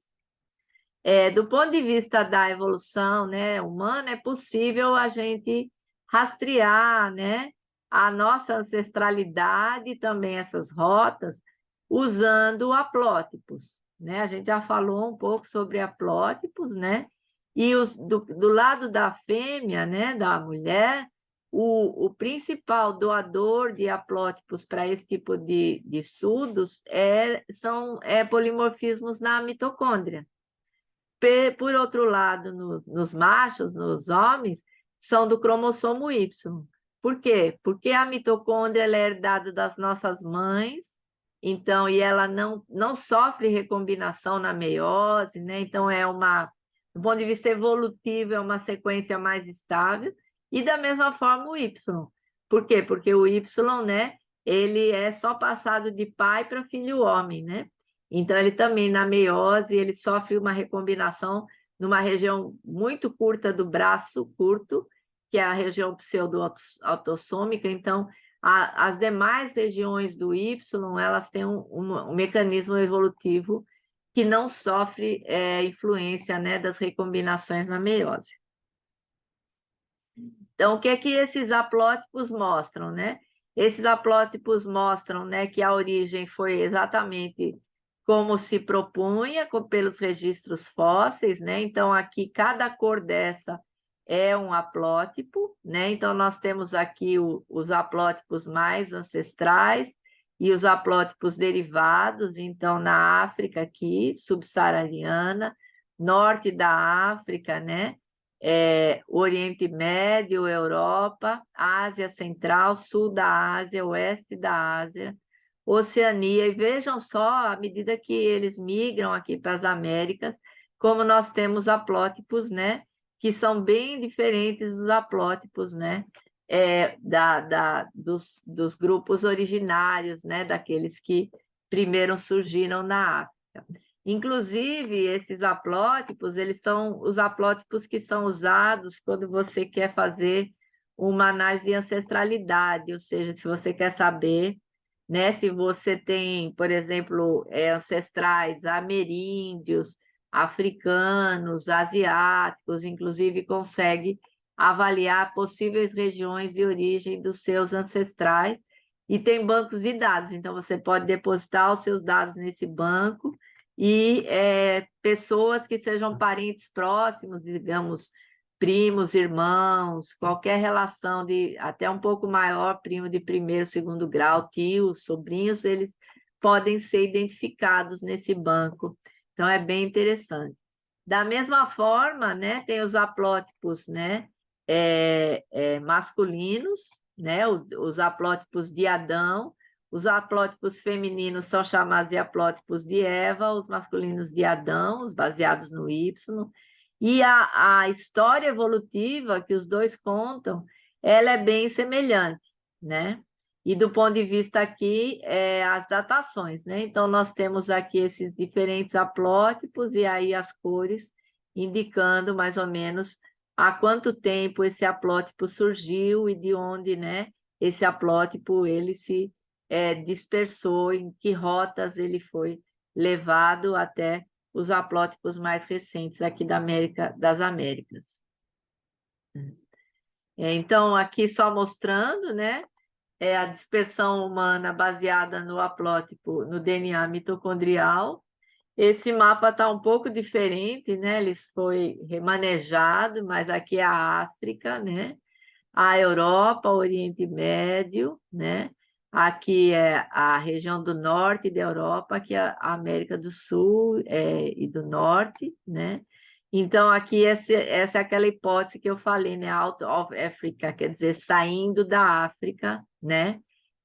Do ponto de vista da evolução, né, humana, é possível a gente rastrear, né, a nossa ancestralidade e também essas rotas usando haplótipos, né? A gente já falou um pouco sobre haplótipos, né? E do lado da fêmea, né, da mulher, o principal doador de haplótipos para esse tipo de estudos são polimorfismos na mitocôndria. Por outro lado, nos machos, nos homens, são do cromossomo Y. Por quê? Porque a mitocôndria ela é herdada das nossas mães, então, e ela não sofre recombinação na meiose, né? Então, do ponto de vista evolutivo, é uma sequência mais estável, e da mesma forma o Y. Por quê? Porque o Y, né, ele é só passado de pai para filho homem, né? Então, ele também, na meiose, ele sofre uma recombinação numa região muito curta do braço curto, que é a região pseudo-autossômica. Então, as demais regiões do Y, elas têm um mecanismo evolutivo que não sofre influência, né, das recombinações na meiose. Então, o que é que esses haplótipos mostram, né? Esses haplótipos mostram, né, que a origem foi exatamente como se propunha pelos registros fósseis, né? Então, aqui, cada cor dessa é um haplótipo, né? Então, nós temos aqui os haplótipos mais ancestrais e os haplótipos derivados. Então, na África aqui, subsaariana, norte da África, né? Oriente Médio, Europa, Ásia Central, Sul da Ásia, Oeste da Ásia, Oceania. E vejam só, à medida que eles migram aqui para as Américas, como nós temos haplótipos, né, que são bem diferentes dos haplótipos, né, dos grupos originários, né, daqueles que primeiro surgiram na África. Inclusive, esses haplótipos, eles são os haplótipos que são usados quando você quer fazer uma análise de ancestralidade, ou seja, se você quer saber, né, se você tem, por exemplo, ancestrais ameríndios, africanos, asiáticos, inclusive consegue avaliar possíveis regiões de origem dos seus ancestrais, e tem bancos de dados, então você pode depositar os seus dados nesse banco, e pessoas que sejam parentes próximos, digamos, primos, irmãos, qualquer relação de até um pouco maior, primo de primeiro, segundo grau, tios, sobrinhos, eles podem ser identificados nesse banco. Então, é bem interessante. Da mesma forma, né, tem os haplótipos, né, masculinos, né, os haplótipos de Adão, Os haplótipos femininos são chamados de haplótipos de Eva, os masculinos de Adão, os baseados no Y. E a história evolutiva que os dois contam, ela é bem semelhante, né? E do ponto de vista aqui, as datações, né? Então, nós temos aqui esses diferentes haplótipos e aí as cores indicando mais ou menos há quanto tempo esse haplótipo surgiu e de onde, né, esse haplótipo ele se dispersou, em que rotas ele foi levado até os haplótipos mais recentes aqui das Américas. Então, aqui só mostrando, né, a dispersão humana baseada no haplótipo, no DNA mitocondrial. Esse mapa está um pouco diferente, né? Ele foi remanejado, mas aqui é a África, né? A Europa, o Oriente Médio, né? Aqui é a região do norte da Europa, aqui é a América do Sul e do Norte, né? Então, aqui essa é aquela hipótese que eu falei, né? Out of Africa, quer dizer, saindo da África, né?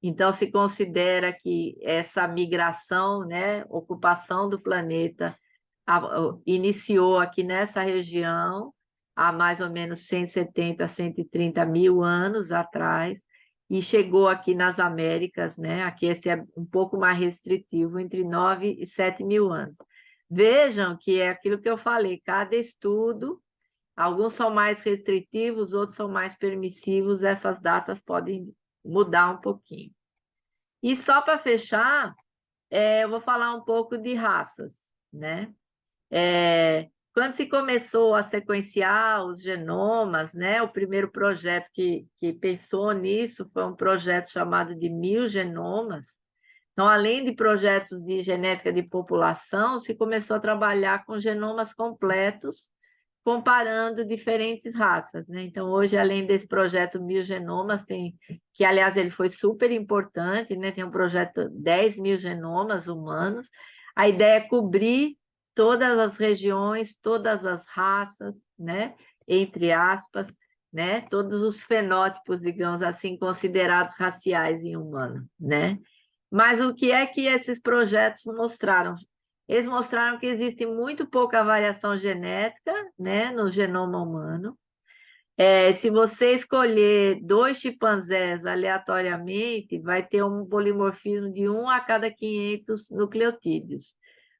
Então, se considera que essa migração, né, ocupação do planeta, iniciou aqui nessa região há mais ou menos 170, 130 mil anos atrás, e chegou aqui nas Américas, né? Aqui esse é um pouco mais restritivo, entre 9 e 7 mil anos. Vejam que é aquilo que eu falei, cada estudo, alguns são mais restritivos, outros são mais permissivos, essas datas podem mudar um pouquinho. E só para fechar, eu vou falar um pouco de raças, né? Quando se começou a sequenciar os genomas, né? O primeiro projeto que pensou nisso foi um projeto chamado de 1000 genomas. Então, além de projetos de genética de população, se começou a trabalhar com genomas completos, comparando diferentes raças, né? Então, hoje, além desse projeto 1000 genomas, que, aliás, ele foi super importante, né? Tem um projeto 10.000 genomas humanos. A ideia é cobrir todas as regiões, todas as raças, né? Entre aspas, né? Todos os fenótipos, digamos assim, considerados raciais em humano, né? Mas o que é que esses projetos mostraram? Eles mostraram que existe muito pouca variação genética, né, no genoma humano. Se você escolher 2 chimpanzés aleatoriamente, vai ter um polimorfismo de 1 a cada 500 nucleotídeos.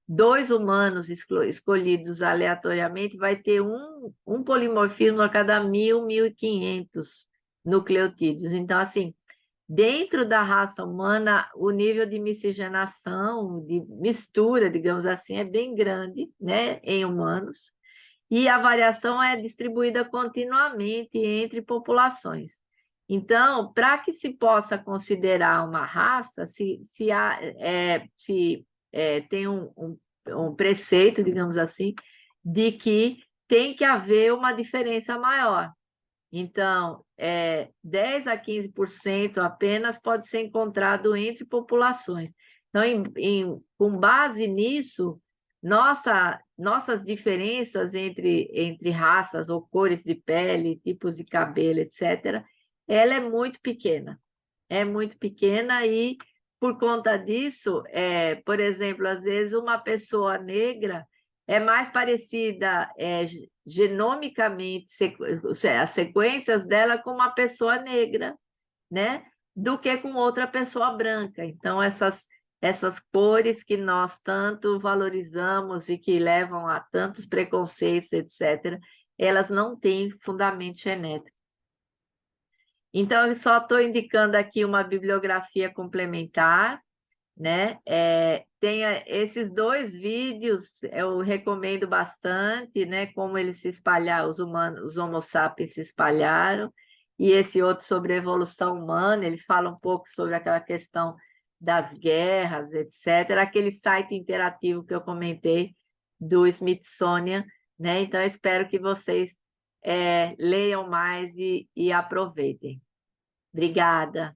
2 humanos escolhidos aleatoriamente vai ter um polimorfismo a cada 1.000, 1.500 nucleotídeos. Então, assim, dentro da raça humana, o nível de miscigenação, de mistura, digamos assim, é bem grande, né, em humanos, e a variação é distribuída continuamente entre populações. Então, para que se possa considerar uma raça, tem um preceito, digamos assim, de que tem que haver uma diferença maior. Então, 10 a 15% apenas pode ser encontrado entre populações. Então, com base nisso, nossas diferenças entre raças ou cores de pele, tipos de cabelo, etc., ela é muito pequena. É muito pequena e, por conta disso, por exemplo, às vezes uma pessoa negra é mais parecida genomicamente, as sequências dela com uma pessoa negra, né? Do que com outra pessoa branca. Então, essas cores que nós tanto valorizamos e que levam a tantos preconceitos, etc., elas não têm fundamento genético. Então, eu só estou indicando aqui uma bibliografia complementar, né? Tem esses 2 vídeos, eu recomendo bastante, né? Como eles se espalharam, os Homo sapiens se espalharam, e esse outro sobre a evolução humana, ele fala um pouco sobre aquela questão das guerras, etc. Aquele site interativo que eu comentei do Smithsonian, né? Então, eu espero que vocês leiam mais e aproveitem. Obrigada.